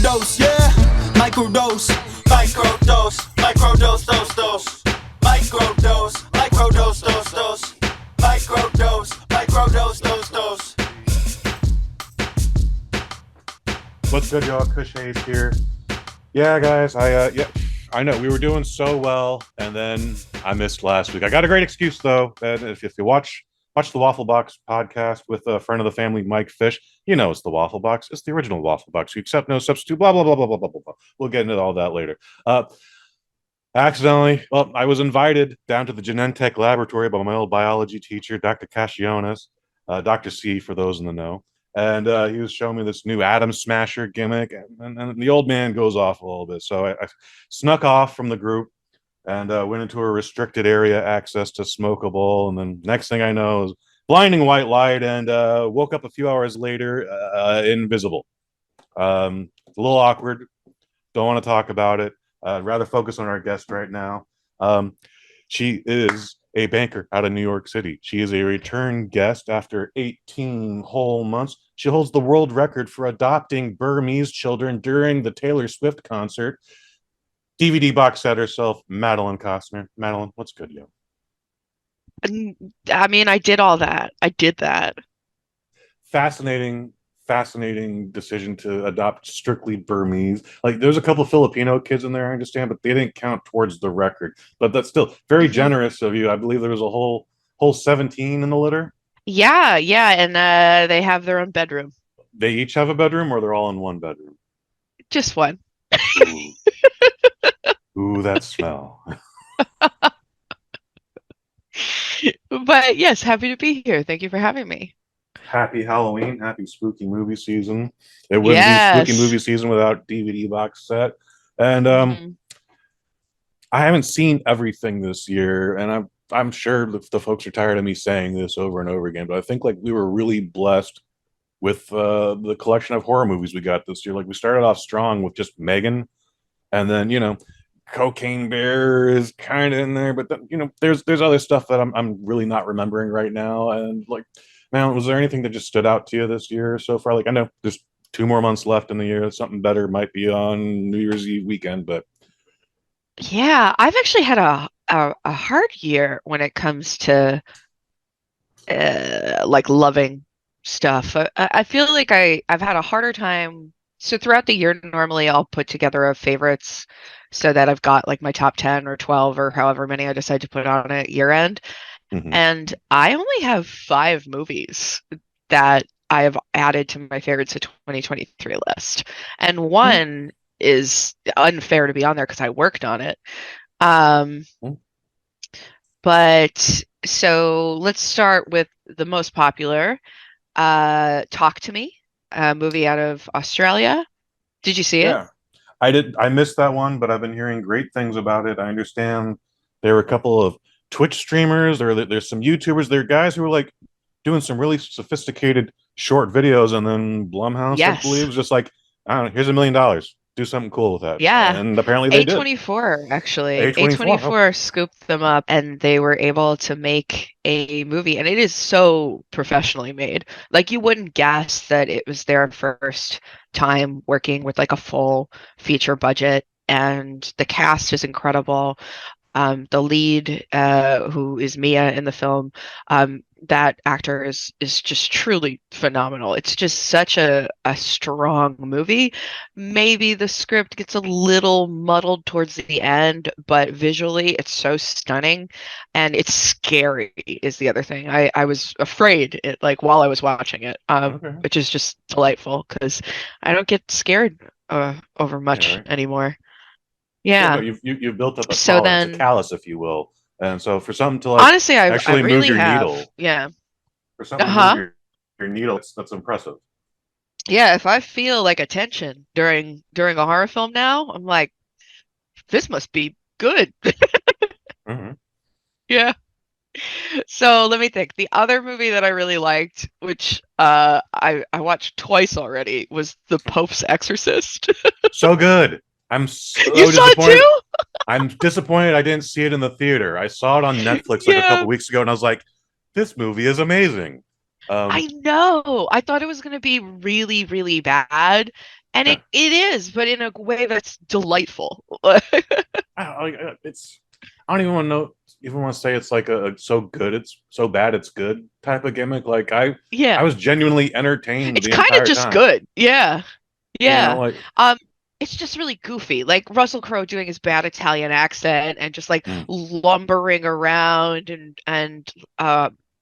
Microdose, yeah. Microdose. Microdose. Microdose, dose. Microdose. Microdose, dose. Microdose. Microdose, dose. What's good, y'all? Kush Hayes here. Yeah, guys, I know we were doing so well, and then I missed last week. I got a great excuse though. And if you watch the Waffle Box podcast with a friend of the family, Mike Fish, you know it's the Waffle Box. It's the original Waffle Box. You accept no substitute. Blah blah blah blah blah blah blah. We'll get into all that later. Accidentally, well, I was invited down to the Genentech laboratory by my old biology teacher, Dr. Cassionis, Dr. C for those in the know. And he was showing me this new atom smasher gimmick, and the old man goes off a little bit. So I snuck off from the group and went into a restricted area, access to smokable. And then next thing I know is blinding white light, and woke up a few hours later, invisible. It's a little awkward. Don't want to talk about it. I'd rather focus on our guest right now. She is a banker out of New York City. She is a return guest after 18 whole months. She holds the world record for adopting Burmese children during the Taylor Swift concert. DVD box set herself, Madeleine Kostner. Madeleine, what's good, yo? I mean, I did all that. I did that. Fascinating decision to adopt strictly Burmese. Like, there's a couple of Filipino kids in there, I understand, but they didn't count towards the record. But that's still very generous of you. I believe there was a whole 17 in the litter. Yeah, and they have their own bedroom. They each have a bedroom, or they're all in one bedroom? Just one. Ooh, Ooh, that smell. But yes, happy to be here. Thank you for having me. Happy Halloween, happy spooky movie season. It wouldn't be spooky movie season without DVD box set. And I haven't seen everything this year, and I'm sure the folks are tired of me saying this over and over again, but I think like we were really blessed with the collection of horror movies we got this year. Like, we started off strong with just Megan, and then Cocaine Bear is kind of in there, but then, there's other stuff that I'm really not remembering right now. And like, man, was there anything that just stood out to you this year so far? Like, I know there's 2 more months left in the year. Something better might be on New Year's Eve weekend, but Yeah, I've actually had a hard year when it comes to like loving stuff. I feel like I've had a harder time. So throughout the year, normally I'll put together a favorites so that I've got like my top 10 or 12 or however many I decide to put on at year end. And I only have 5 movies that I have added to my favorites of 2023 list. And one is unfair to be on there because I worked on it. But so let's start with the most popular. Talk to Me, a movie out of Australia. Did you see it? Yeah, I did. I missed that one, but I've been hearing great things about it. I understand there were a couple of Twitch streamers, or there's some YouTubers. There are guys who were like doing some really sophisticated short videos, and then Blumhouse, I believe, was just like, I don't know, here's $1 million. Do something cool with that. Yeah. And apparently they did. A24, actually. A24, A24 scooped them up, and they were able to make a movie, and it is so professionally made. Like, you wouldn't guess that it was their first time working with like a full feature budget, and the cast is incredible. The lead, who is Mia in the film, that actor is just truly phenomenal. It's just such a strong movie. Maybe the script gets a little muddled towards the end, but visually it's so stunning, and it's scary is the other thing. I was afraid while I was watching it, which is just delightful because I don't get scared over much anymore. Yeah. No, you've built up a callus, if you will. And so for something to honestly, actually I really move your have. needle. Yeah. For something to move your needle, that's impressive. Yeah, if I feel like a tension during a horror film now, I'm like, this must be good. Yeah. So let me think. The other movie that I really liked, which I watched twice already, was The Pope's Exorcist. So good. I'm so You saw it too? I'm disappointed I didn't see it in the theater. I saw it on Netflix like a couple weeks ago, and I was like, this movie is amazing. I know. I thought it was going to be really, really bad, And Yeah. it is, but in a way that's delightful. It's I don't even want to know even want to say it's like a so good it's so bad it's good type of gimmick. Like I Yeah. was genuinely entertained It's the kind of entire just time. good. Yeah. You know, Yeah. like Um, it's just really goofy. Like Russell Crowe doing his bad Italian accent and just like mm, lumbering around and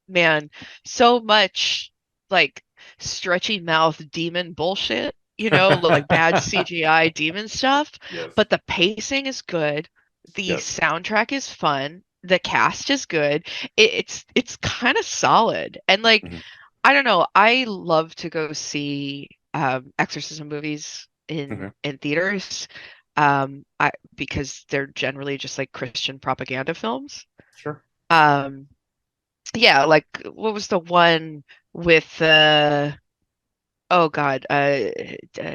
man, so much like stretchy mouth demon bullshit, like bad CGI demon stuff. yes, But the pacing is good. The yes. soundtrack is fun. The cast is good. It's kind of solid. And like Mhm, I don't know. I love to go see exorcism movies okay, in theaters, because they're generally just like Christian propaganda films. sure. Um, yeah, like what was the one with oh God,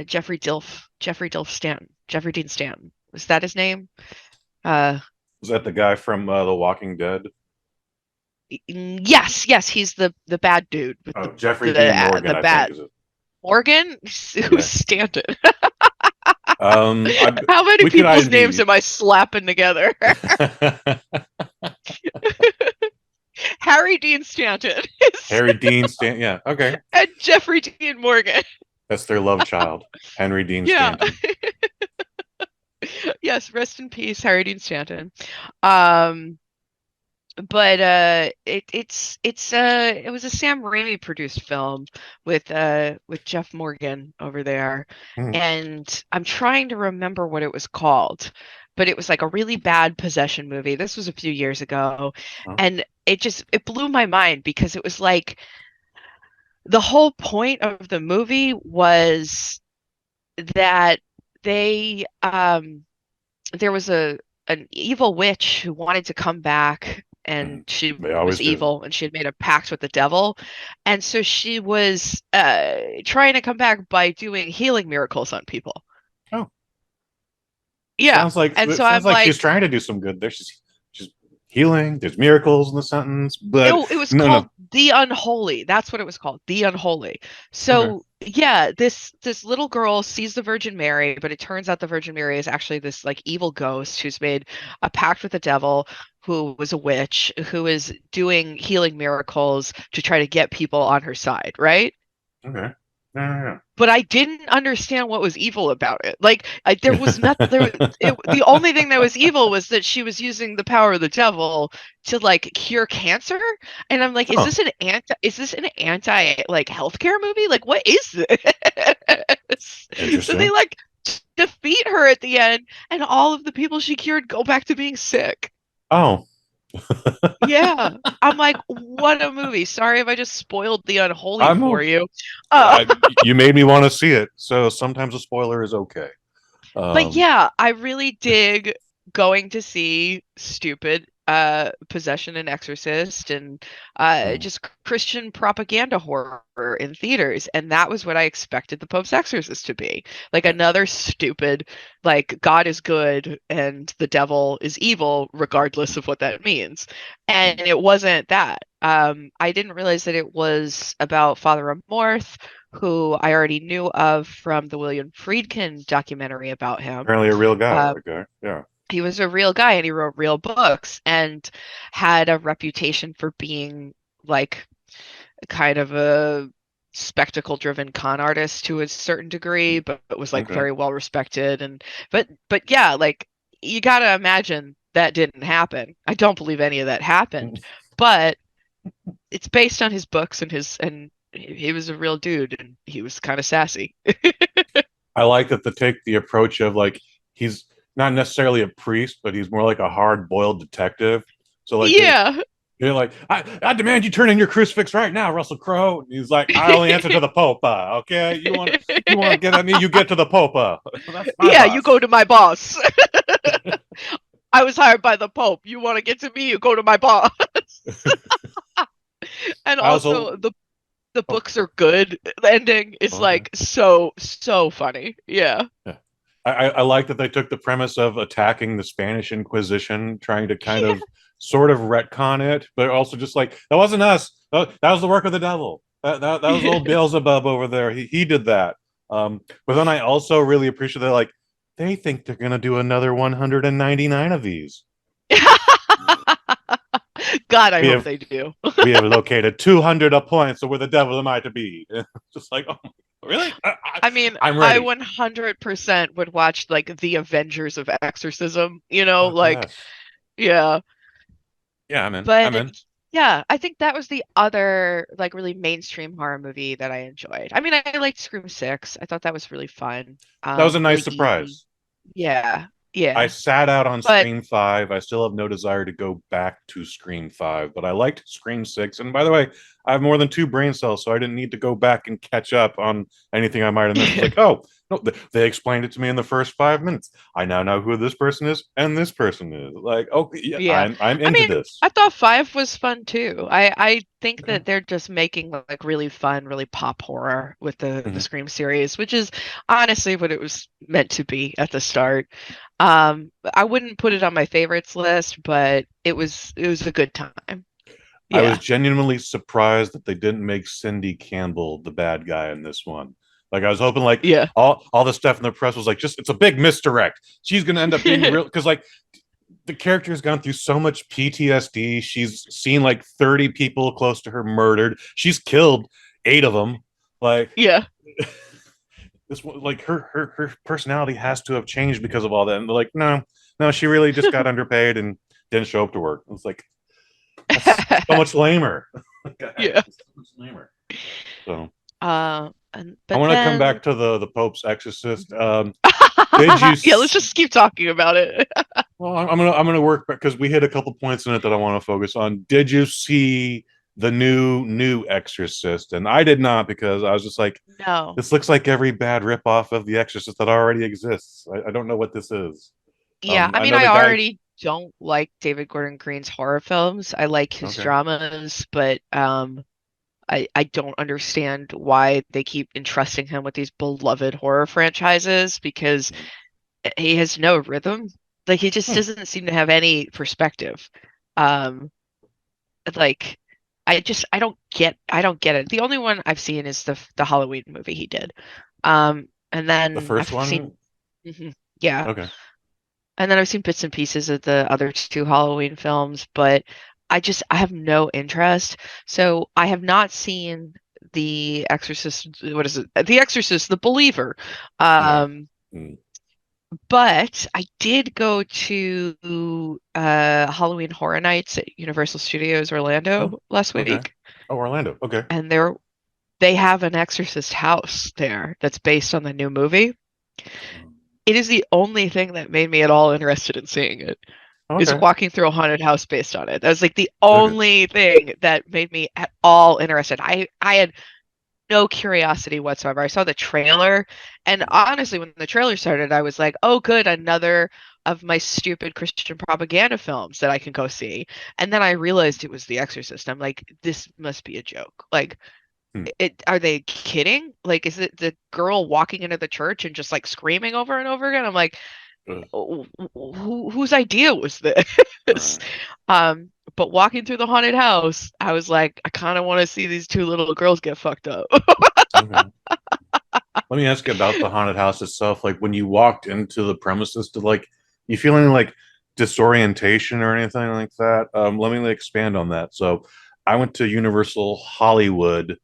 Jeffrey Dilf Stanton, Jeffrey Dean Stanton. Was that his name? Uh, Was that the guy from The Walking Dead? yes, yes, he's the bad dude with Oh, Jeffrey Dean Morgan, the I think bad is it. Morgan, who's Yeah. Stanton. I How many we could people's names IMDb. am I slapping together? Harry Dean Stanton is, Harry Dean Stanton. Yeah, okay. and Jeffrey Dean Morgan. That's their love child, Henry Dean Yeah. Stanton. Yes, rest in peace, Harry Dean Stanton. Um, but it was a Sam Raimi produced film with Jeff Morgan over there, Hmm. and I'm trying to remember what it was called, but it was like a really bad possession movie. This was a few years ago, Oh, and it blew my mind because it was like the whole point of the movie was that they there was an evil witch who wanted to come back, and mhm. she They was always do. evil and she had made a pact with the devil, and so she was trying to come back by doing healing miracles on people. Oh, Yeah, and it so sounds I'm like she's like, trying to do some good there. She's healing. There's miracles in the sentence, but it was no, called no. The Unholy. That's what it was called, The Unholy. Okay, So yeah, this little girl sees the Virgin Mary, but it turns out the Virgin Mary is actually this like evil ghost who's made a pact with the devil, who was a witch, who is doing healing miracles to try to get people on her side, right? okay. Yeah, But I didn't understand what was evil about it. Like there was not yeah. there. The only thing that was evil was that she was using the power of the devil to like cure cancer. And I'm like, Oh, is this an anti like healthcare movie? Like, what is this? So they interesting. like defeat her at the end, and all of the people she cured go back to being sick. Oh, Yeah. I'm like, what a movie. Sorry if I just spoiled The Unholy I'm. for you. Uh, You made me want to see it, so sometimes a spoiler is okay. But Um, yeah, I really dig going to see stupid Possession and Exorcist and hmm, just Christian propaganda horror in theaters. And that was what I expected the Pope's Exorcist to be. Like yeah, another stupid, like God is good and the devil is evil, regardless of what that means. hmm, And it wasn't that. I didn't realize that it was about Father Amorth, who I already knew of from the William Friedkin documentary about him. apparently a real guy. Uh, Okay, yeah. he was a real guy and he wrote real books and had a reputation for being like kind of a spectacle driven con artist to a certain degree, but was like Okay. very well respected. And but yeah, like you gotta imagine that didn't happen. I don't believe any of that happened, but it's based on his books and his and he was a real dude and he was kind of sassy. I like that they take the approach of like he's not necessarily a priest, but he's more like a hard-boiled detective. So like Yeah. you're like, I demand you turn in your crucifix right now, Russell Crowe. And he's like, I only answer to the Pope. Okay, you want to get at me, you get to the Pope. That's my Yeah, you boss. go to my boss. I was hired by the Pope. You want to get to me, you go to my boss. And I also, also the oh, books are good. The ending is okay. like so funny. Yeah. Yeah. I like that they took the premise of attacking the Spanish Inquisition, trying to kind Yeah. of sort of retcon it, but also just like that wasn't us. That was the work of the devil. That was old Beelzebub over there. He did that. But then I also really appreciate that, like, they think they're gonna do another 199 of these. God, I We hope have they do. we have located 200 a point, so where the devil am I to be? Just like, oh, really? I mean, I'm I ready. 100% would watch like the Avengers of Exorcism, Fuck like yes. yeah. Yeah, I'm in. I'm But in. yeah, I think that was the other like really mainstream horror movie that I enjoyed. I mean, I liked Scream 6. I thought that was really fun. That was a nice Really easy. surprise. Yeah. I Yeah. sat out on But Scream 5. I still have no desire to go back to Scream 5, but I liked Scream 6. And by the way, I have more than two brain cells, so I didn't need to go back and catch up on anything I might have missed. It's like, oh, no, they explained it to me in the first 5 minutes. I now know who this person is and this person is. Like, oh, yeah, yeah. I'm I into mean, this. I thought 5 was fun too. I think Okay. that they're just making like really fun, really pop horror with the Mhm. Scream series, which is honestly what it was meant to be at the start. I wouldn't put it on my favorites list, but it was a good time. I was Yeah. genuinely surprised that they didn't make Cindy Campbell the bad guy in this one. Like I was hoping, like Yeah. all the stuff in the press was like, just it's a big misdirect. She's gonna end up being real because like the character has gone through so much PTSD. She's seen like 30 people close to her murdered. She's killed 8 of them. Like Yeah. this, like her personality has to have changed because of all that. And they're like, no, no, she really just got underpaid and didn't show up to work. It's like that's so much lamer. God, Yeah. so much lamer. So And I but want to come then back to the Pope's exorcist. Did you? yeah, let's just keep talking about it. Well, I'm gonna work because we hit a couple points in it that I want to focus on. Did you see the new Exorcist? And I did not because I was just like, No. this looks like every bad ripoff of the Exorcist that already exists. I don't know what this is. Yeah, I I mean, know I the guy. already don't like David Gordon Green's horror films. I like his Okay. dramas, but I don't understand why they keep entrusting him with these beloved horror franchises because he has no rhythm. Like he just Hmm. doesn't seem to have any perspective. Um, like I don't get it. The only one I've seen is the Halloween movie he did. And The then I've first seen one. yeah. Okay. And then I've seen bits and pieces of the other two Halloween films, but I have no interest. So I have not seen The Exorcist, what is it? The Exorcist, The Believer. Okay. Um, Hmm. but I did go to Halloween Horror Nights at Universal Studios Oh. Orlando last Okay. week, Oh, Orlando. Okay. and they have an Exorcist house there that's based on the new movie. It is the only thing that made me at all interested in seeing it. Is Okay. walking through a haunted house based on it. That was like the Okay. only thing that made me at all interested. I had no curiosity whatsoever. I saw the trailer, and honestly, when the trailer started, I was like, "Oh, good, another of my stupid Christian propaganda films that I can go see." And then I realized it was The Exorcist. I'm like, "This must be a joke." Like, Hmm. are they kidding? Like, is it the girl walking into the church and just like screaming over and over again? I'm like, Ugh. whose idea was this? All right. But walking through the haunted house, I was like, I kind of want to see these two little girls get fucked up. Okay. Let me ask you about the haunted house itself. Like when you walked into the premises, did like you feel any like disorientation or anything like that? Let me like, expand on that. So I went to Universal Hollywood,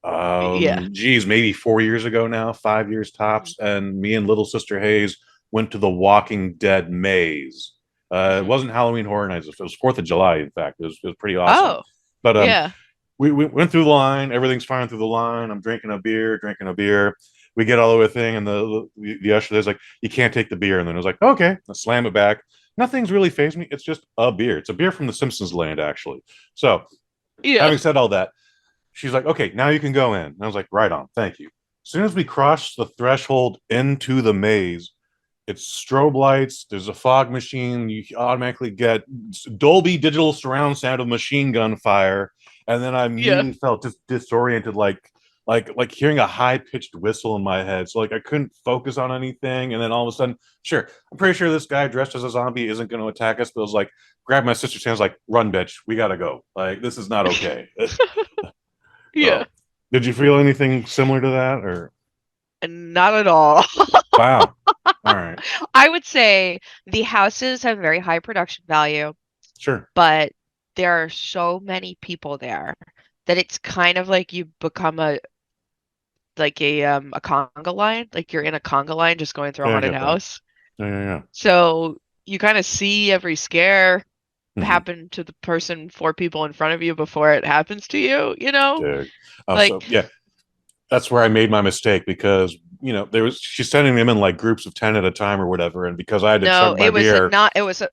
Yeah. geez, maybe 4 years ago now, 5 years tops, and me and little sister Hayes went to the Walking Dead maze. It Mhm. wasn't Halloween Horror Nights. It was 4th of July, in fact. It was pretty awesome. Oh, But yeah. we went through the line. Everything's fine through the line. I'm drinking a beer, drinking a beer. We get all the way thing, and the usher there's like, you can't take the beer. And then I was like, okay, I slam it back. Nothing's really phased me. It's just a beer. It's a beer from the Simpsons land, actually. So, Yeah. having said all that, she's like, okay, now you can go in. And I was like, right on, thank you. As soon as we crossed the threshold into the maze, it's strobe lights. There's a fog machine. You automatically get Dolby digital surround sound of machine gun fire, and then I Yeah. immediately felt just disoriented, like hearing a high pitched whistle in my head. So like I couldn't focus on anything, and then all of a sudden, sure, I'm pretty sure this guy dressed as a zombie isn't going to attack us. But it was like, grab my sister's hands, like, run, bitch, we gotta go. Like this is not okay. Yeah. So, did you feel anything similar to that, or? Not at all. Wow. All right. I would say the houses have very high production value, Sure. but there are so many people there that it's kind of like you become a conga line, like you're in a conga line just going through a Yeah, I haunted get that. house. Yeah, yeah, So you kind of see every scare yeah. happen to the person, four people in front of you before it happens to you, you know? Dig. Oh, Like, so yeah, that's where I made my mistake because there was she's sending them in like groups of 10 at a time or whatever, and because I had to chug no, my beer. it was a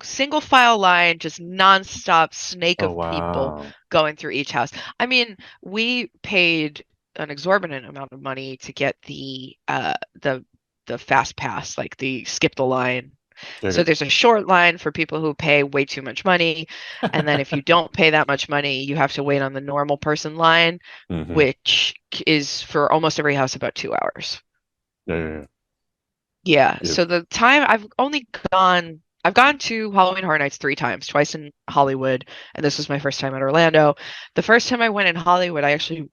single file line, just nonstop snake Oh of people wow. going through each house. I mean, we paid an exorbitant amount of money to get the fast pass, like the skip the line. Dig So it. there's a short line for people who pay way too much money, and then if you don't pay that much money, you have to wait on the normal person line, Mm-hmm. which is for almost every house about 2 hours. Yeah, yeah, Yeah, yeah. so the time I've gone to Halloween Horror Nights 3 times, twice in Hollywood, and this was my first time in Orlando. The first time I went in Hollywood, I actually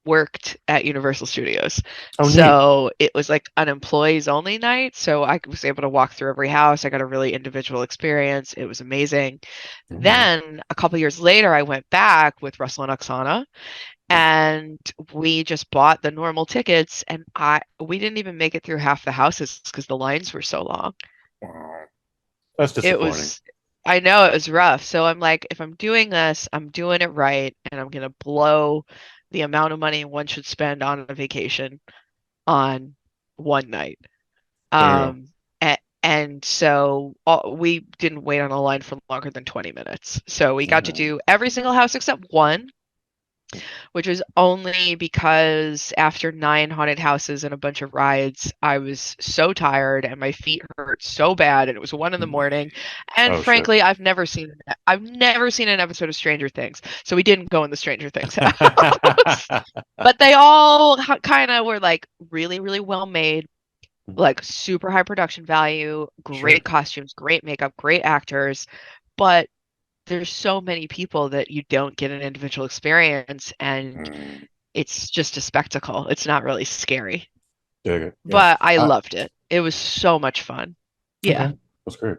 worked at Universal Studios. Oh, neat. So it was like an employees only night. So I was able to walk through every house. I got a really individual experience. It was amazing. Mhm. Then a couple years later, I went back with Russell and Oksana and we just bought the normal tickets and we didn't even make it through half the houses because the lines were so long. Wow. That's It disappointing. was I know it was rough. So I'm like, if I'm doing this, I'm doing it right and I'm gonna blow the amount of money one should spend on a vacation on one night. There you go. And so we didn't wait on a line for longer than 20 minutes. So we All got to right. do every single house except one, which was only because after 9 haunted houses and a bunch of rides, I was so tired and my feet hurt so bad, and it was 1 in the morning. And Oh shit. frankly, I've never seen an episode of Stranger Things, so we didn't go in the Stranger Things house. But they all kind of were like really, really well made, like super high production value, Sure. great costumes, great makeup, great actors. But there's so many people that you don't get an individual experience, and Mm, it's just a spectacle. It's not really scary, dig it. Yeah. but I Uh, loved it. It was so much fun. Yeah. okay. That's great.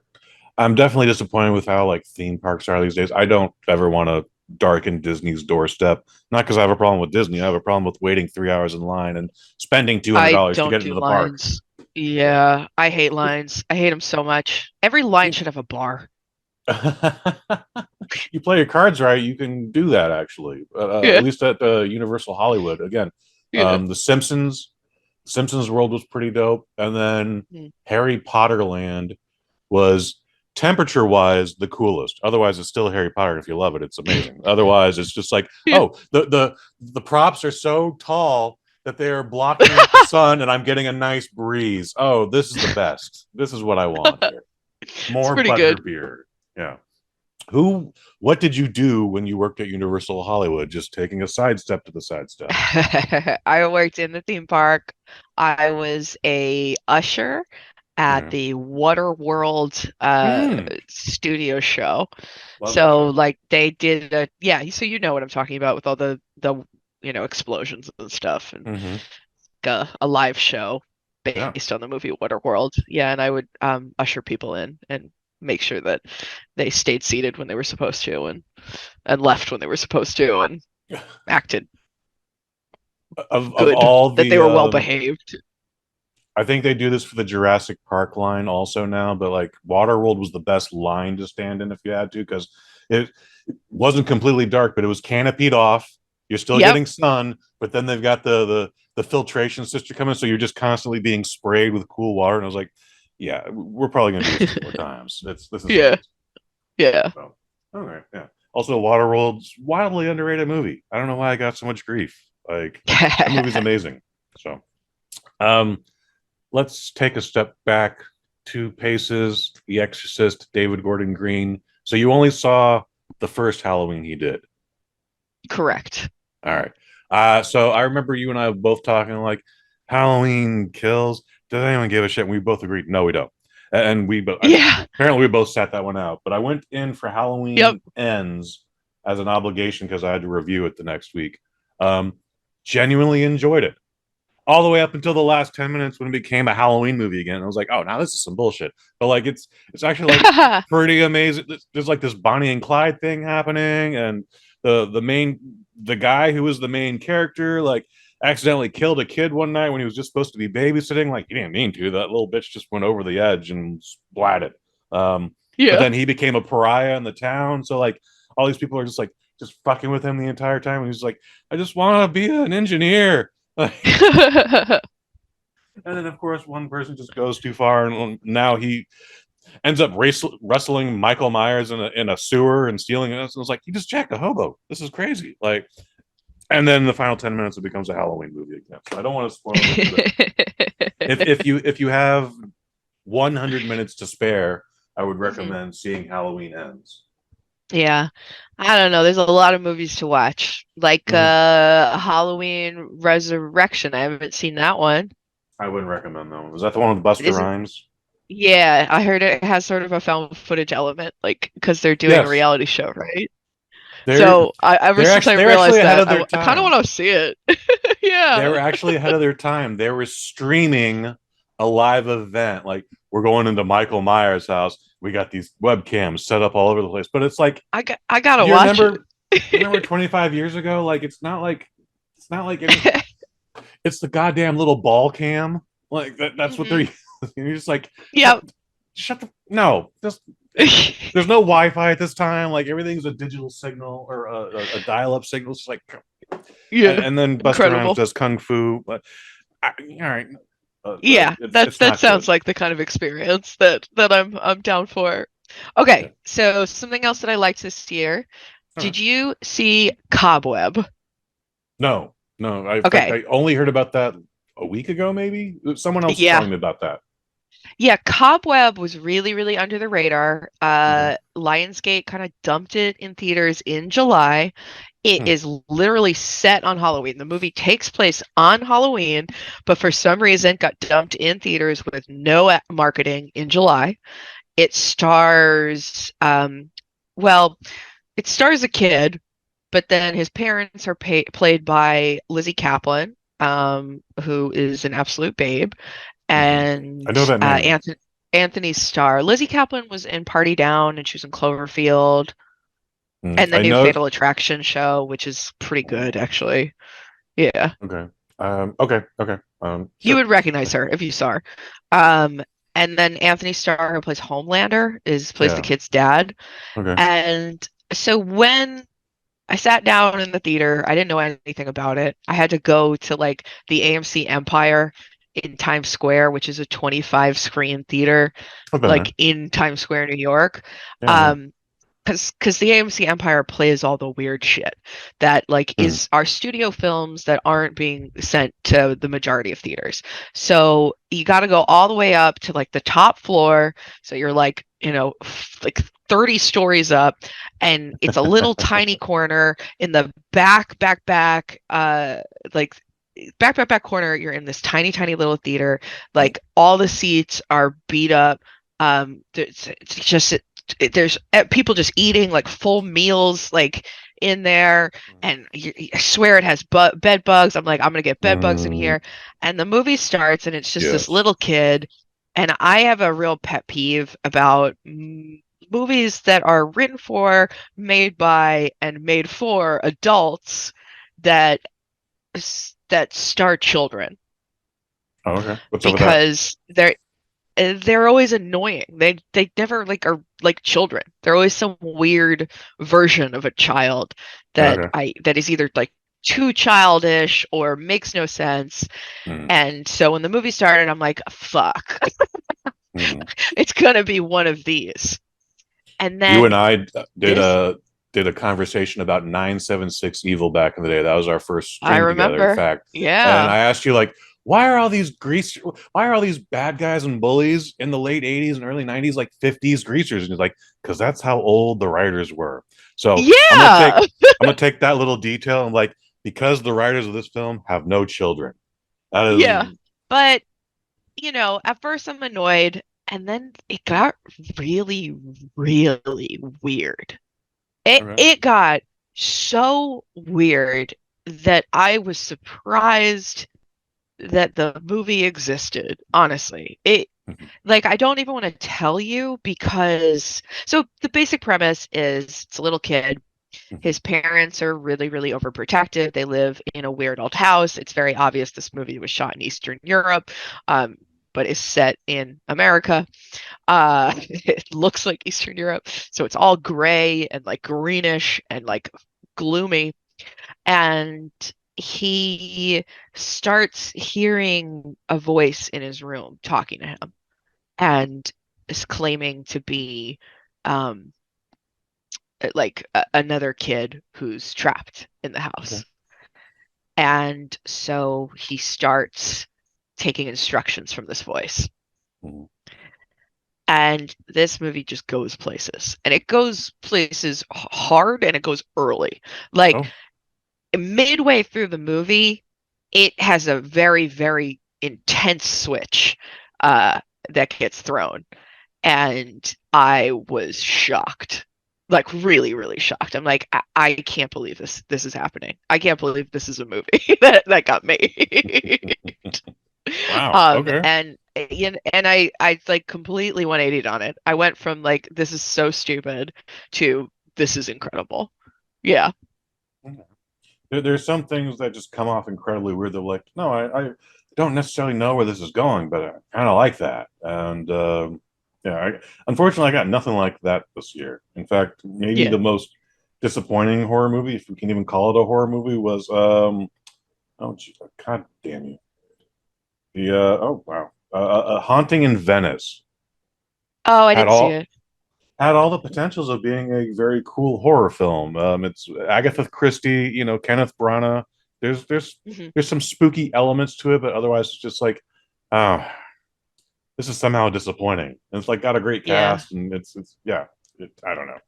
I'm definitely disappointed with how like theme parks are these days. I don't ever want to darken Disney's doorstep. Not because I have a problem with Disney. I have a problem with waiting 3 hours in line and spending two hundred I dollars to don't get into do the park. lines. Yeah. Yeah, I hate lines. I hate them so much. Every line should have a bar. You play your cards right, you can do that actually. At Yeah. least at Universal Hollywood. Again, Yeah. The Simpsons World was pretty dope, and then Mm. Harry Potter Land was temperature wise the coolest. Otherwise, it's still Harry Potter. If you love it, it's amazing. Otherwise, it's just like, Yeah. oh, the props are so tall that they are blocking out the sun, and I'm getting a nice breeze. Oh, this is the best. This is what I want here. It's More pretty good. butterbeer. Yeah. Who? What did you do when you worked at Universal Hollywood? Just taking a sidestep to the sidestep. I worked in the theme park. I was a usher at Yeah. the Water World Mm, studio show. love that So show. like they did so you know what I'm talking about with all the explosions and stuff, and Hmm. a live show Yeah. based on the movie Waterworld. Yeah, and I would usher people in and make sure that they stayed seated when they were supposed to, and left when they were supposed to, and acted Of good, all that they the were well behaved. I think they do this for the Jurassic Park line also now, but like Waterworld was the best line to stand in if you had to, because it wasn't completely dark, but it was canopied off. You're still Yep. getting sun, but then they've got the filtration system coming, so you're just constantly being sprayed with cool water. And I was like, yeah, we're probably gonna do this 2 more times. This is Yeah. amazing. Yeah. So, all right, yeah. Also, Waterworld's wildly underrated movie. I don't know why I got so much grief. Like that movie's amazing. So, um, let's take a step back 2 paces. The Exorcist, David Gordon Green. So you only saw the first Halloween he did. Correct. All right. So I remember you and I both talking like Halloween kills. Does anyone give a shit? And we both agreed, no, we don't. And we both Yeah. apparently we both sat that one out. But I went in for Yep. Halloween Ends as an obligation because I had to review it the next week. Um, Genuinely enjoyed it. all the way up until the last 10 minutes when it became a Halloween movie again. I was like, oh, now this is some bullshit. But like, it's actually like pretty amazing. There's like this Bonnie and Clyde thing happening, and the guy who was the main character like accidentally killed a kid one night when he was just supposed to be babysitting. Like he didn't mean to. That little bitch just went over the edge and splatted. But Yeah. then he became a pariah in the town. So like all these people are just fucking with him the entire time. And he's like, I just want to be an engineer. And then of course one person just goes too far, and now he ends up wrestling Michael Myers in a sewer and stealing it. And I was like, he just jacked a hobo. This is crazy. Like, and then in the final 10 minutes, it becomes a Halloween movie again. So I don't want to spoil it. If you have 100 minutes to spare, I would recommend seeing Halloween Ends. Yeah. I don't know. There's a lot of movies to watch. Like Halloween Resurrection. I haven't seen that one. I wouldn't recommend that one. Was that the one with Buster Is it? Rhymes? Yeah, I heard it has sort of a found footage element, like because they're doing a Yes. reality show, right? They're So ever since I they're realized actually ahead that, of their I kind of time. want to see it. They Yeah. were actually ahead of their time. They were streaming a live event. Like, we're going into Michael Myers' house. We got these webcams set up all over the place. But it's like, I gotta do you watch remember it. 25 years ago? Like, it's not like it's the goddamn little ball cam. Like that's what they're Mhm. using. You're just like, Yep. shut the no. Just there's no Wi-Fi at this time. Like everything's a digital signal or a dial-up signal. It's like, Yeah. and then Buster Rhymes Incredible. does kung fu. But all right, Yeah, it's that not good. sounds like the kind of experience that I'm down for. Yeah. Okay, so something else that I liked this year. All right. Did you see Cobweb? No, no. In fact, Okay. I only heard about that a week ago. Maybe someone else was Yeah. telling me about that. Yeah, Cobweb was really, really under the radar. Okay. Lionsgate kind of dumped it in theaters in July. It Hmm. is literally set on Halloween. The movie takes place on Halloween, but for some reason got dumped in theaters with no marketing in July. It stars, well, it stars a kid, but then his parents are played by Lizzie Kaplan, who is an absolute babe, I know and that name. Anthony Starr. Lizzie Kaplan was in Party Down, and she was in Cloverfield, and the I new know. Fatal Attraction show, which is pretty good, actually. Yeah, Okay. Okay. Okay. you Sure. would recognize her if you saw her. Um, and then Anthony Starr, who plays Homelander, plays the Yeah. kid's dad. Okay. And so when I sat down in the theater, I didn't know anything about it. I had to go to like the AMC Empire in Times Square, which is a 25 screen theater, I've been there. like in Times Square, New York. Yeah. Yeah. Um, because the AMC Empire plays all the weird shit that like Hmm. is our studio films that aren't being sent to the majority of theaters. So you got to go all the way up to like the top floor. So you're like, like 30 stories up, and it's a little tiny corner in the back, like back corner. You're in this tiny little theater. Like all the seats are beat up. It's just there's people just eating like full meals like in there, and I swear it has bed bugs. I'm like, I'm gonna get bed bugs in Mm, here. And the movie starts, and it's just this yes. little kid. And I have a real pet peeve about movies that are written for, made by, and made for adults that that star children, Oh, okay. What's up with that? because they're always annoying. They never like are like children. They're always some weird version of a child Okay. that is either like too childish or makes no sense. Mm, And so when the movie started, I'm like, fuck, mm. it's gonna be one of these. And You then and I did this, a conversation about 976 Evil back in the day. That was our first I string together, in remember. fact. And Yeah. I asked you like, why are all these bad guys and bullies in the late 80s and early 90s like 50s greasers? And he's like, because that's how old the writers were. So Yeah. I'm gonna take that little detail and like, because the writers of this film have no children. That is Yeah. But at first I'm annoyed, and then it got really, really weird. It okay. it got so weird that I was surprised that the movie existed, honestly. It Mhm. like I don't even want to tell you because so the basic premise is it's a little kid. Mhm. His parents are really, really overprotective. They live in a weird old house. It's very obvious this movie was shot in Eastern Europe, but is set in America. It looks like Eastern Europe, so it's all gray and like greenish and like gloomy. And he starts hearing a voice in his room talking to him and is claiming to be um another kid who's trapped in the Okay. house. And so he starts taking instructions from this voice. Mhm. And this movie just goes places. And it goes places hard and it goes early. Like Oh. midway through the movie, it has a very, very intense switch uh, that gets thrown. And I was shocked. Like really, really shocked. I'm like, I can't believe this is happening. I can't believe this is a movie that got made. Wow. Okay. And I like completely 180'd on it. I went from like this is so stupid to this is incredible. Yeah. Okay. There's some things that just come off incredibly weird. They're like, no, I don't necessarily know where this is going, but I kind of like that. And yeah, unfortunately, I got nothing like that this year. In fact, maybe Yeah. the most disappointing horror movie, if we can even call it a horror movie, was oh, geez, God damn you, the oh wow, a Haunting in Venice Oh, I had didn't see all it. had all the potentials of being a very cool horror film. It's Agatha Christie, Kenneth Branagh. There's Mhm. there's some spooky elements to it, but otherwise it's just like, oh, this is somehow disappointing. And it's like got a great Yeah. cast, and it's yeah, I don't know.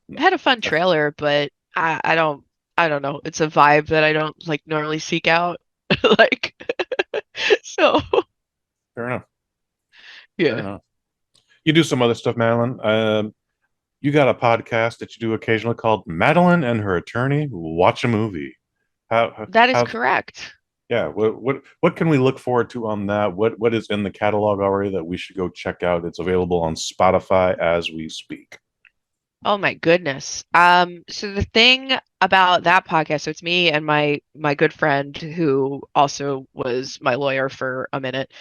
It had a fun That's trailer, but I don't know. It's a vibe that I don't like normally seek out. Like so fair enough. Fair yeah. enough. You do some other stuff, Madeline. You got a podcast that you do occasionally called Madeline and Her Attorney Watch a Movie. That is How correct. Yeah, what can we look forward to on that? What is in the catalog already that we should go check out? It's available on Spotify as we speak. Oh my goodness. So the thing about that podcast, so it's me and my good friend who also was my lawyer for a minute.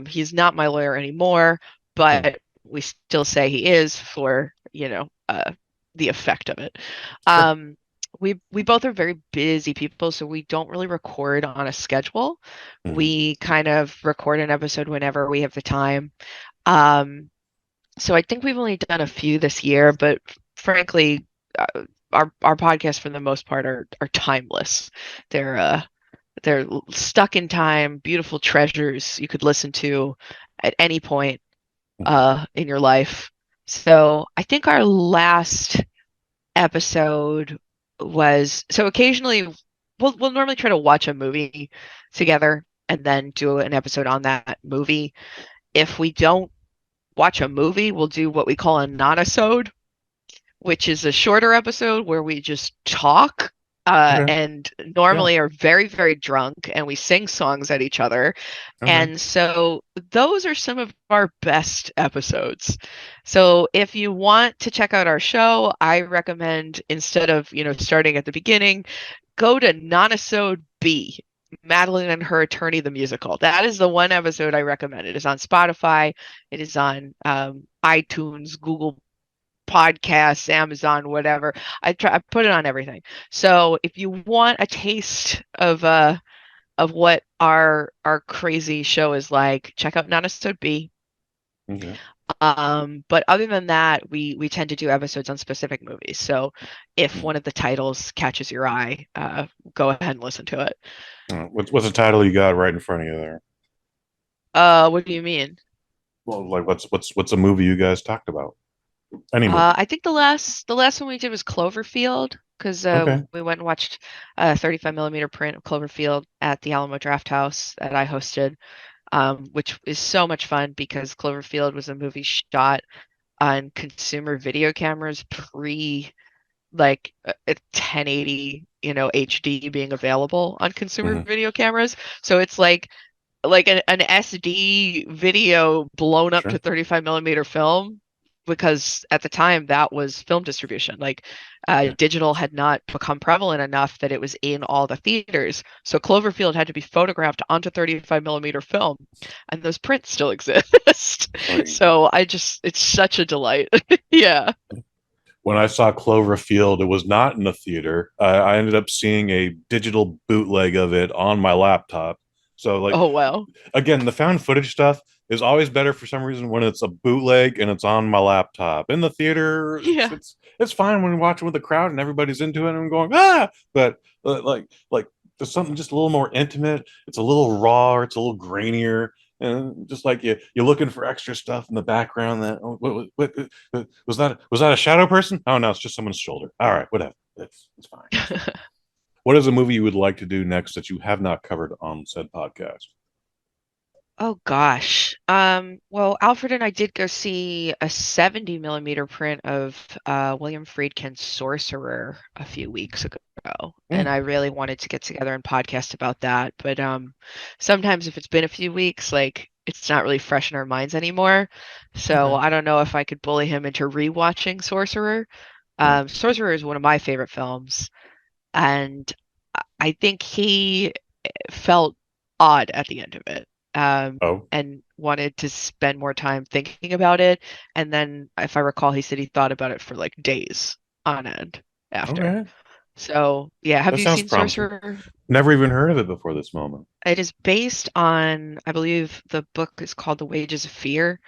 He's not my lawyer anymore, Hmm. but we still say he is for, the effect of it. Sure. Um, we both are very busy people, so we don't really record on a schedule. Hmm. We kind of record an episode whenever we have the time. Um, so I think we've only done a few this year, but frankly, our podcasts for the most part are timeless. They're uh they're stuck in time, beautiful treasures you could listen to at any point Hmm. in your life. So I think our last episode was so occasionally we'll normally try to watch a movie together and then do an episode on that movie. If we don't watch a movie, we'll do what we call a non-isode, which is a shorter episode where we just talk Okay. and Yeah. normally are very, very drunk and we sing songs at each other. Okay. And so those are some of our best episodes. So if you want to check out our show, I recommend instead of, starting at the beginning, go to Nonisode B. Madeline and Her Attorney, the musical. That is the one episode I recommend. It is on Spotify. It is on iTunes, Google Podcasts, Amazon, whatever. I put it on everything. So if you want a taste of what our crazy show is like, check out Nonisode B. Okay. But other than that, we tend to do episodes on specific movies. So if Mhm. one of the titles catches your eye, go ahead and listen to it. What's the title you got right in front of you there? What do you mean? Well, like what's a movie you guys talked about? Any movie? I think the last one we did was Cloverfield because Okay. we went and watched a 35 millimeter print of Cloverfield at the Alamo Drafthouse that I hosted, which is so much fun because Cloverfield was a movie shot on consumer video cameras pre like a 1080 HD being available on consumer Mhm. video cameras. So it's like an SD video blown up to Sure. 35 millimeter film, because at the time that was film distribution. Like Yeah. digital had not become prevalent enough that it was in all the theaters. So Cloverfield had to be photographed onto 35 millimeter film, and those prints still exist. Like, So it's such a delight. Yeah. when I saw Cloverfield, it was not in the theater. I ended up seeing a digital bootleg of it on my laptop. So, like, Oh wow. again, the found footage stuff is always better for some reason when it's a bootleg and it's on my laptop. In the theater, Yeah. it's fine when you're watching with the crowd and everybody's into it and I'm going but like there's something just a little more intimate. It's a little raw. It's a little grainier. And just like you're looking for extra stuff in the background. That was that a shadow person? Oh no, it's just someone's shoulder. All right, whatever. It's fine. It's fine. What is a movie you would like to do next that you have not covered on said podcast? Oh gosh. Well, Alfred and I did go see a 70 millimeter print of William Friedkin's Sorcerer a few weeks ago, and Mm, I really wanted to get together and podcast about that. But sometimes if it's been a few weeks, like it's not really fresh in our minds anymore. So okay. I don't know if I could bully him into rewatching Sorcerer. Mm. Sorcerer is one of my favorite films, and I think he felt odd at the end of it, Oh, and wanted to spend more time thinking about it. And then, if I recall, he said he thought about it for like days on end after. okay. So, yeah, have That you sounds seen promising. Sorcerer? Never even heard of it before this moment. It is based on, I believe the book is called The Wages of Fear,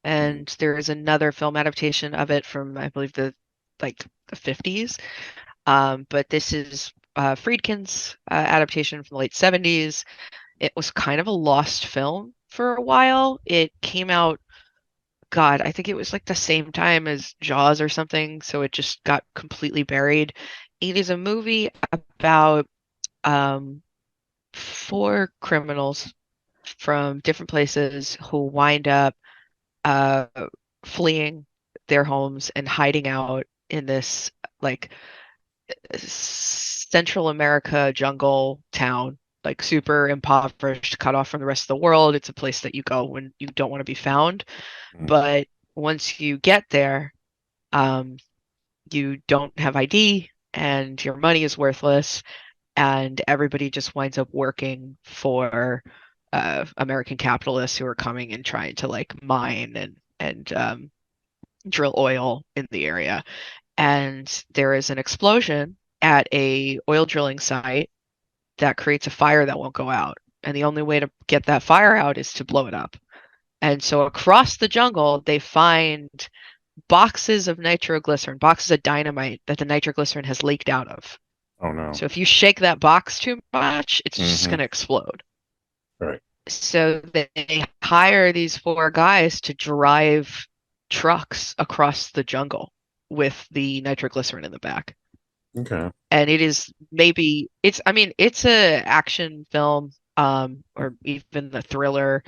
Mm. and there is another film adaptation of it from, I believe, the 50s. But this is Friedkin's adaptation from the late 70s. It was kind of a lost film for a while. It came out, God, I think it was like the same time as Jaws or something, so it just got completely buried. It is a movie about um, four criminals from different places who wind up uh, fleeing their homes and hiding out in this like Central America jungle town, like super impoverished, cut off from the rest of the world. It's a place that you go when you don't want to be found. Mm. But once you get there, um, you don't have ID and your money is worthless, and everybody just winds up working for American capitalists who are coming and trying to like mine and drill oil in the area. And there is an explosion at a oil drilling site that creates a fire that won't go out. And the only way to get that fire out is to blow it up. And so across the jungle, they find boxes of nitroglycerin, boxes of dynamite that the nitroglycerin has leaked out of. Oh no. So if you shake that box too much, it's just Hmm. going to explode. Right. So they hire these four guys to drive trucks across the jungle with the nitroglycerin in the back. Okay. And it is maybe I mean, it's a action film, or even a thriller,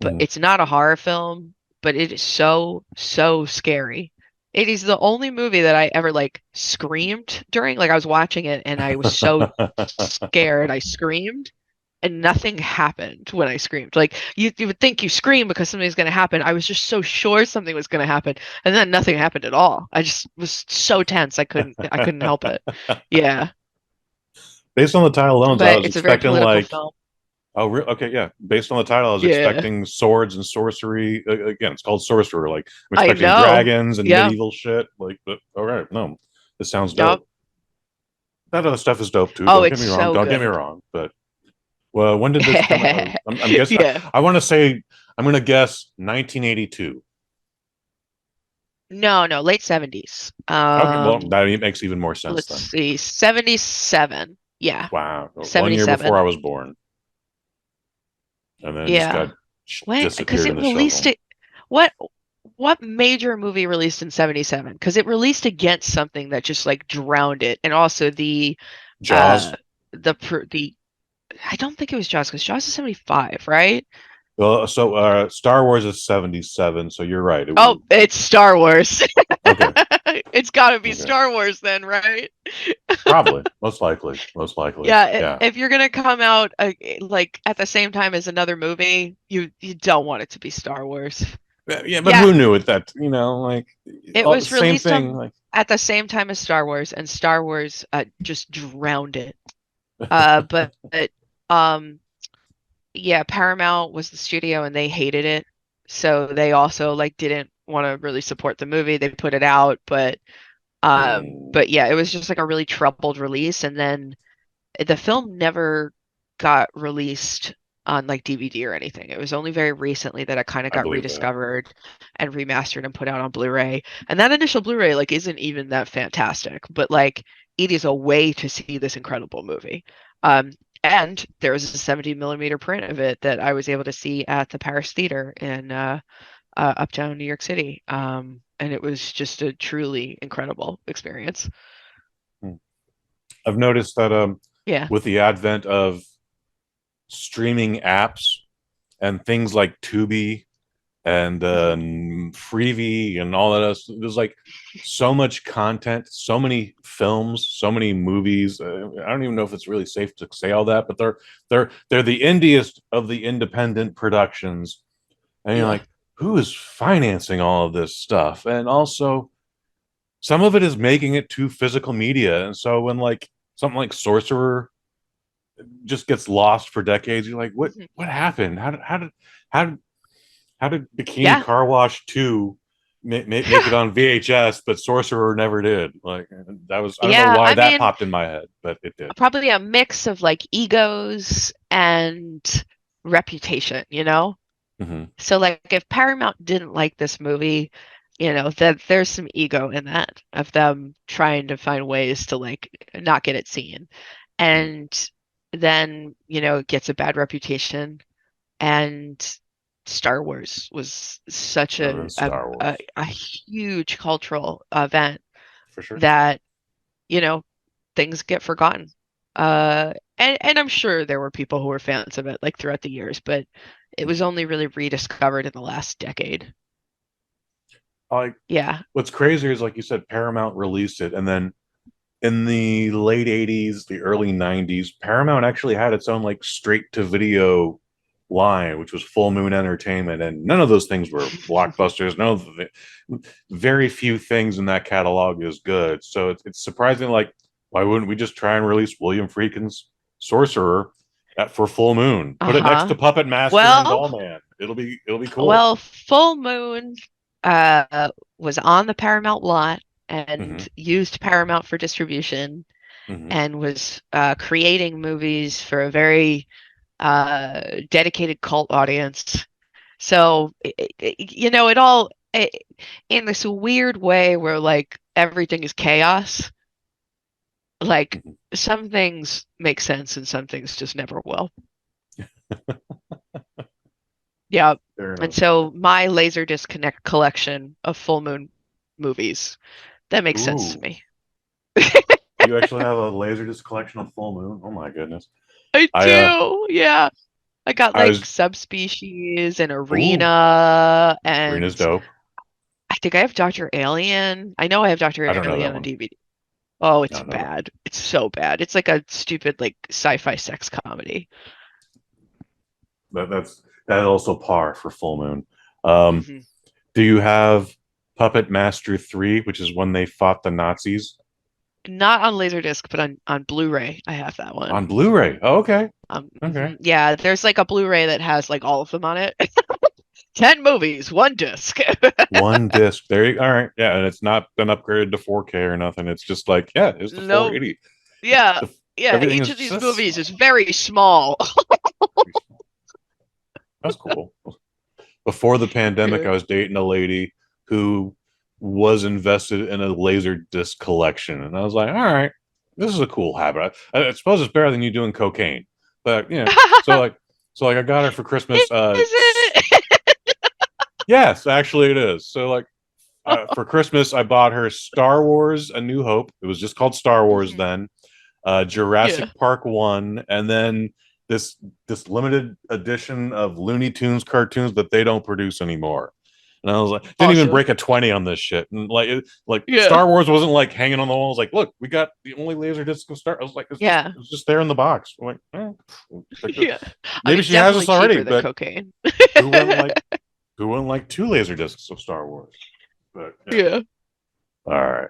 but Mhm. it's not a horror film, but it is so, so scary. It is the only movie that I ever like screamed during. Like I was watching it and I was so scared I screamed, and nothing happened when I screamed. Like you would think you scream because something's going to happen. I was just so sure something was going to happen, and then nothing happened at all. I just was so tense I couldn't help it. Yeah, Based on the title alone, I but was it's a very expecting political like, film. oh, okay, yeah. Based on the title, I was Yeah, expecting swords and sorcery. Again, it's called Sorcerer. Like, I'm I expecting know. dragons and Yeah, medieval shit. Like, but all right, no, this sounds yep. dope. That other stuff is dope too. Oh, Don't get it's me wrong. so Don't get me good. wrong. But well, when did this come out? I'm guessing. Yeah. I want to say. I'm going to guess 1982. No, no, late 70s. Okay, well, that makes even more sense Let's then. see, 77. Yeah, Wow, 1 year before 77. I was born, and then it just got Yeah. When, because disappeared in it the released shuffle. it, what what major movie released in 77? Because it released against something that just like drowned it. And also uh Jaws. the I don't think it was Jaws, because Jaws is 75, right? Well, so Star Wars is 77, so you're right. Oh, it's Star Wars. Okay. It's got to be Okay. Star Wars then, right? Probably, most likely, Yeah, yeah. if you're gonna come out like at the same time as another movie, you don't want it to be Star Wars. Yeah, but Yeah, who knew it? That like it was same released thing. on Like, at the same time as Star Wars, and Star Wars just drowned it. But um, yeah, Paramount was the studio, and they hated it, so they also like didn't want to really support the movie. They put it out, but yeah, it was just like a really troubled release, and then the film never got released on like DVD or anything. It was only very recently that it kind of I got believe that. rediscovered and remastered and put out on Blu-ray. And that initial Blu-ray like isn't even that fantastic, but like it is a way to see this incredible movie. Um, and there was a 70 millimeter print of it that I was able to see at the Paris Theater in uptown New York City. And it was just a truly incredible experience. Hmm. I've noticed that Yeah. with the advent of streaming apps and things like Tubi and Mhm. Freevee and all that else, there's like so much content, so many films, so many movies. I don't even know if it's really safe to say all that, but they're the indiest of the independent productions, and you're Yeah. like, who is financing all of this stuff? And also, some of it is making it to physical media, and so when like something like Sorcerer just gets lost for decades, you're like, Mhm. what happened? How did how did Bikini Yeah. Car Wash 2 make it on VHS, but Sorcerer never did? Like, that was, I don't know Yeah, why I that mean, popped in my head, but it did. probably a mix of like egos and reputation, you know? Hmm. So like if Paramount didn't like this movie, that there's some ego in that of them trying to find ways to like not get it seen. And then, it gets a bad reputation, and Star Wars was such Better than Star Wars, a huge cultural event for sure. that, you know, things get forgotten. And I'm sure there were people who were fans of it like throughout the years, but it was only really rediscovered in the last decade. Like, Yeah. what's crazier is, like you said, Paramount released it, and then in the late 80s, the early 90s, Paramount actually had its own like straight to video line, which was Full Moon Entertainment, and none of those things were blockbusters. None of very few things in that catalog is good. So it's surprising. Like, why wouldn't we just try and release William Friedkin's Sorcerer for Full Moon? Put it next to Uh-huh. Puppet Master and Well, Doll Man. It'll be cool. well, Full Moon was on the Paramount lot Hmm. and used Paramount for distribution Hmm. and was creating movies for a very dedicated cult audience. So, it all in this weird way where like everything is chaos. Like Hmm. some things make sense and some things just never will. Yeah. Fair And enough. so my Laserdisc Connect collection of Full Moon movies, that makes sense to Ooh, me. you actually have a Laserdisc collection of Full Moon? Oh my goodness. I I do. Yeah. I got I like was Subspecies and ooh, Arena, Rena's and dope. I think I have Dr. Alien. I know I have Dr. I don't know Alien that on one. DVD. Oh, I it's don't know that. bad. It's so bad. It's like a stupid like sci-fi sex comedy. That's also par for Full Moon. Um, Hmm. do you have Puppet Master 3, which is when they fought the Nazis, Not on Laserdisc, but on Blu-ray, I have that on one. Blu-ray? Oh, okay. Okay. Yeah, there's like a Blu-ray that has like all of them on it. 10 movies, one disc. One disc. There you all right. Yeah, and it's not been upgraded to 4K or nothing. It's just like, yeah, it's the Nope. 480. Yeah. The, Yeah, everything each is of these just movies is small. very small. Very small. That's cool. Before the pandemic, Yeah. I was dating a lady who was invested in a laser disc collection, and I was like, "All right, this is a cool habit. I suppose it's better than you doing cocaine." But so like, I got her for Christmas. Is it? Yes, actually, it is. So like, for Christmas, I bought her Star Wars: A New Hope. It was just called Star Wars Mhm. then. Jurassic Yeah. Park 1, and then this limited edition of Looney Tunes cartoons that they don't produce anymore. And I was like, didn't even Also, break a 20 on this shit. And like yeah, Star Wars wasn't like hanging on the walls. Like, look, we got the only laser disc of Star. I was like, yeah, it's just there in the box. I'm like, yeah. I maybe mean, she has definitely this already, cheaper than but cocaine. who wouldn't like who wouldn't like two laser discs of Star Wars? But yeah. Yeah. All right,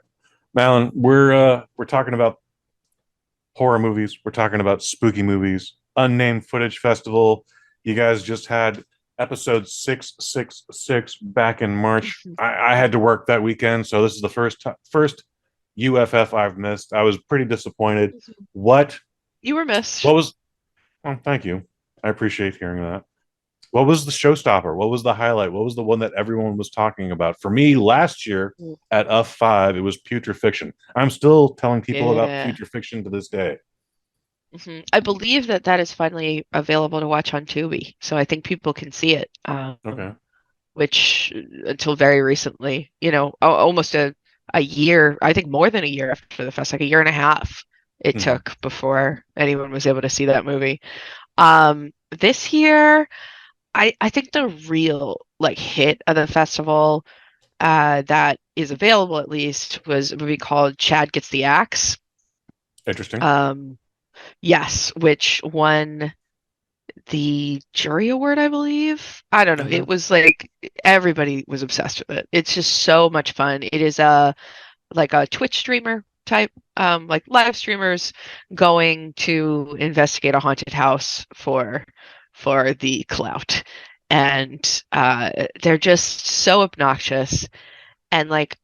Malin, we're talking about horror movies. We're talking about spooky movies. Unnamed Footage Festival. You guys just had episode 666 back in March. I had to work that weekend, so this is the first UFF I've missed. I was pretty disappointed. What You were what missed. was oh, thank you. I appreciate hearing that. What was the showstopper? What was the highlight? What was the one that everyone was talking about? For me, last year at UF5, it was Putrid Fiction. I'm still telling people about Yeah. Putrid Fiction to this day. I believe that that is finally available to watch on Tubi, so I think people can see it. Okay. Which until very recently, almost a year, I think more than a year after the fest, like a year and a half it Mhm. took before anyone was able to see that movie. This year, I think the real like hit of the festival, that is available at least, was a movie called Chad Gets the Axe. Interesting. Um, yes, which won the jury award, I believe. I don't know. Okay. It was like everybody was obsessed with it. It's just so much fun. It is a like a Twitch streamer type, like live streamers going to investigate a haunted house for the clout. And they're just so obnoxious. And like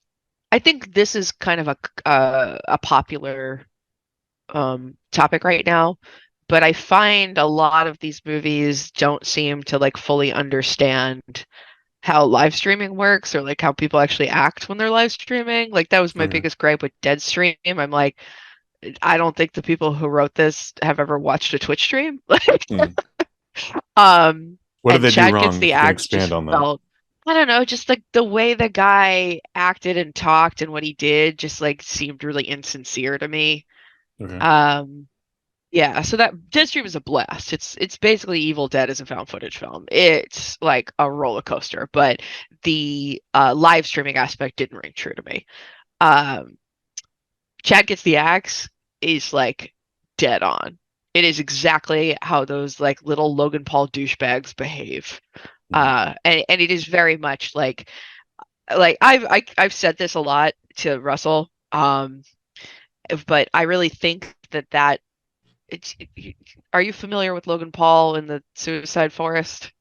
I think this is kind of a popular topic right now, but I find a lot of these movies don't seem to like fully understand how live streaming works, or like how people actually act when they're live streaming. Like that was my Okay. biggest gripe with Deadstream. I'm like, I don't think the people who wrote this have ever watched a Twitch stream. Hmm. Um, What did and they do Chad Gets wrong? the If you can Axe expand just on that. felt, I don't know, just like the way the guy acted and talked and what he did just like seemed really insincere to me. Okay. Um, yeah, so that Deadstream is a blast. It's basically Evil Dead as a found footage film. It's like a roller coaster, but the live streaming aspect didn't ring true to me. Um, Chad Gets the Axe is like dead on. It is exactly how those like little Logan Paul douchebags behave. Hmm. And it is very much like I've said this a lot to Russell. But I really think that it's, are you familiar with Logan Paul in the Suicide Forest?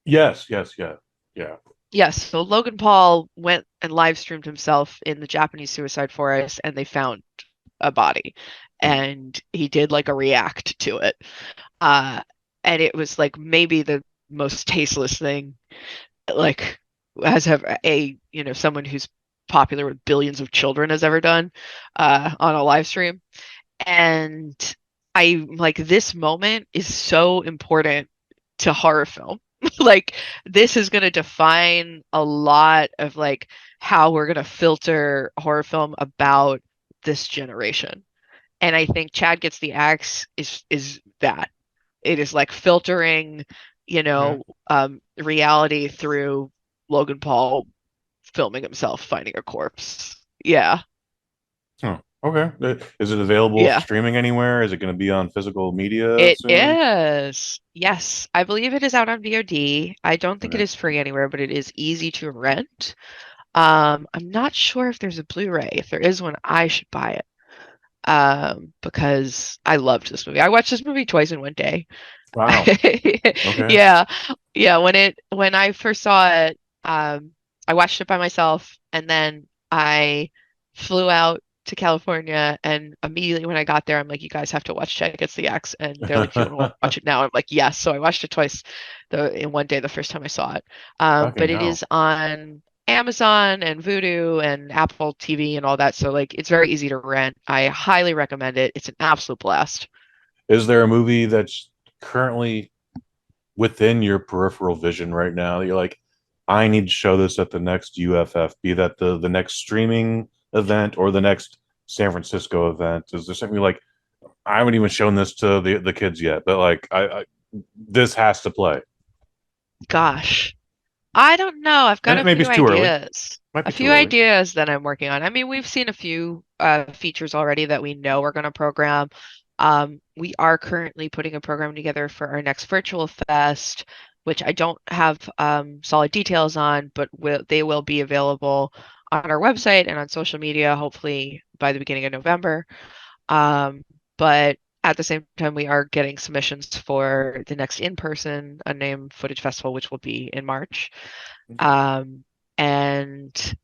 Yes. Yes. Yeah. Yeah. Yes, so Logan Paul went and live streamed himself in the Japanese Suicide Forest, and they found a body, Hmm. and he did like a react to it. Uh, and it was like maybe the most tasteless thing, like has ever someone who's popular with billions of children has ever done on a live stream. And I like this moment is so important to horror film. Like this is going to define a lot of like how we're going to filter horror film about this generation. And I think Chad Gets the Axe is that. It is like filtering, Okay. reality through Logan Paul filming himself finding a corpse. Yeah. Oh, okay. Is it available Yeah. streaming anywhere? Is it going to be on physical media It soon? is. Yes, I believe it is out on VOD. I don't think it Okay. is free anywhere, but it is easy to rent. I'm not sure if there's a Blu-ray. If there is one, I should buy it. Because I loved this movie. I watched this movie twice in one day. Wow. Okay. Yeah. Yeah, when I first saw it, I watched it by myself, and then I flew out to California, and immediately when I got there, I'm like, you guys have to watch Chad Gets the X, and they're like, do you want to watch it now? I'm like, yes. So I watched it twice in one day the first time I saw it. Fucking But it hell. is on Amazon and Vudu and Apple TV and all that. So like it's very easy to rent. I highly recommend it. It's an absolute blast. Is there a movie that's currently within your peripheral vision right now that you're like, I need to show this at the next UFF, be that the next streaming event or the next San Francisco event? Is there something like, I haven't even shown this to the kids yet, but like I this has to play. Gosh. I don't know. I've got And a maybe few it's too early. ideas. Might A be too few early. ideas that I'm working on. I mean, we've seen a few features already that we know we're going to program. We are currently putting a program together for our next virtual fest, which I don't have solid details on, but they will be available on our website and on social media, hopefully by the beginning of November. But at the same time, we are getting submissions for the next in-person Unnamed Footage Festival, which will be in March. And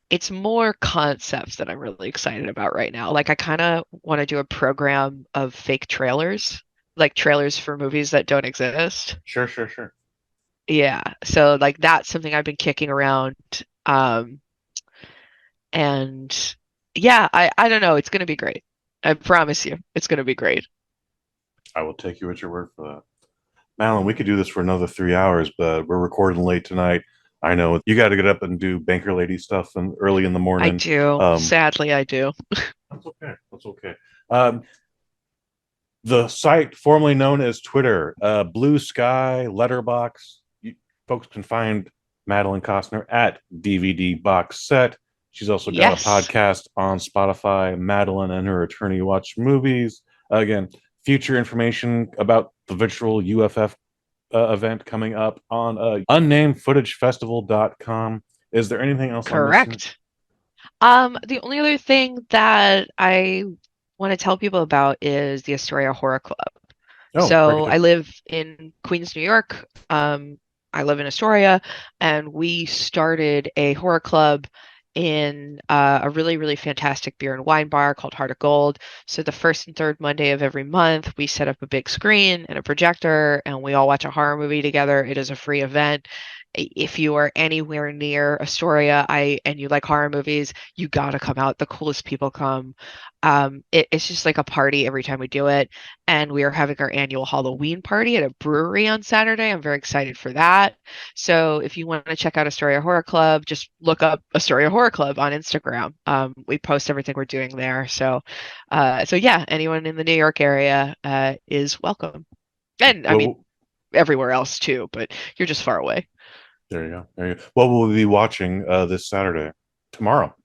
it's more concepts that I'm really excited about right now. Like I kind of want to do a program of fake trailers, like trailers for movies that don't exist. Sure. Yeah. So like that's something I've been kicking around. Um, and yeah, I don't know. It's gonna be great. I promise you, it's gonna be great. I will take you at your word for that. Madeline, we could do this for another 3 hours, but we're recording late tonight. I know you got to get up and do banker lady stuff and early in the I morning. do. Sadly, I do. That's okay. That's okay. The site formerly known as Twitter, Blue Sky, Letterboxd. Folks can find Madeleine Kostner at DVD Box Set. She's also got Yes. a podcast on Spotify, Madeline and Her Attorney Watch Movies. Again, future information about the virtual UFF event coming up on unnamedfootagefestival.com. Is there anything else I'm missing? Correct. The only other thing that I want to tell people about is the Astoria Horror Club. Oh, So break it I down. live in Queens, New York. I live in Astoria, and we started a horror club in a really, really fantastic beer and wine bar called Heart of Gold. So the first and third Monday of every month, we set up a big screen and a projector, and we all watch a horror movie together. It is a free event. If you are anywhere near Astoria, and you like horror movies, you gotta come out. The coolest people come. It's just like a party every time we do it. And we are having our annual Halloween party at a brewery on Saturday. I'm very excited for that. So if you want to check out Astoria Horror Club, just look up Astoria Horror Club on Instagram. We post everything we're doing there. So yeah, anyone in the New York area is welcome. And I mean, everywhere else too, but you're just far away. There you go. There you go. What will we be watching this Saturday? Tomorrow.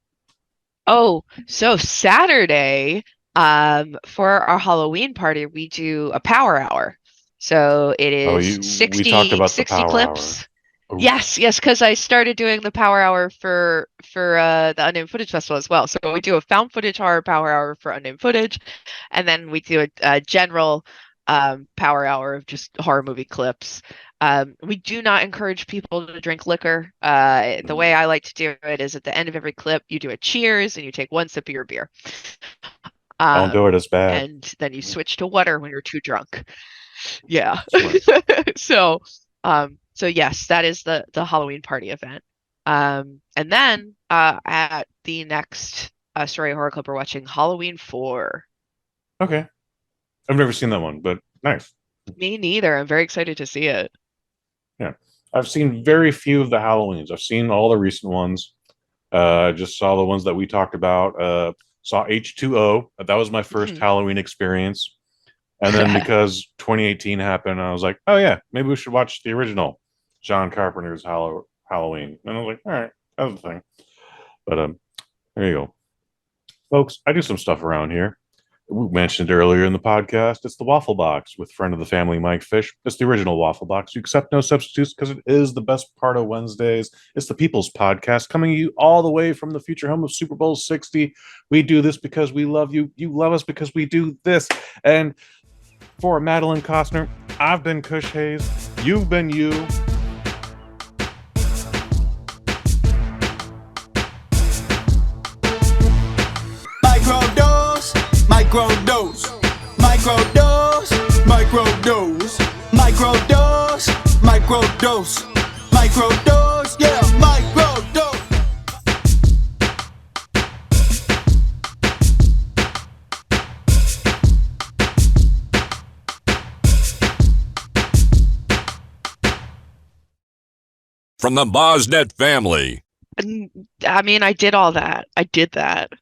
Oh, so Saturday, for our Halloween party, we do a power hour. So it is we talked about 60 the power clips. hour. Yes, because I started doing the power hour for the Unnamed Footage Festival as well. So we do a found footage horror power hour for Unnamed Footage, and then we do a general power hour of just horror movie clips. We do not encourage people to drink liquor. The way I like to do it is at the end of every clip, you do a cheers and you take one sip of your beer. Don't do it as bad. And then you switch to water when you're too drunk. Yeah. So yes, that is the Halloween party event. And then at the next Story Horror Club, we're watching Halloween 4. Okay. I've never seen that one, but nice. Me neither. I'm very excited to see it. Yeah. I've seen very few of the Halloweens. I've seen all the recent ones. I just saw the ones that we talked about. Saw H2O. That was my first Halloween experience. And then because 2018 happened, I was like, oh yeah, maybe we should watch the original John Carpenter's Halloween. And I was like, all right, that's the thing. But there you go. Folks, I do some stuff around here. We mentioned earlier in the podcast, it's the Waffle Box with friend of the family, Mike Fish. It's the original Waffle Box. You accept no substitutes because it is the best part of Wednesdays. It's the People's Podcast coming to you all the way from the future home of Super Bowl 60. We do this because we love you. You love us because we do this. And for Madeleine Kostner, I've been Kush Hayes. You've been you. Microdose, microdose, microdose, microdose, microdose, microdose, microdose, yeah, microdose. From the BosNet family. I mean, I did all that. I did that.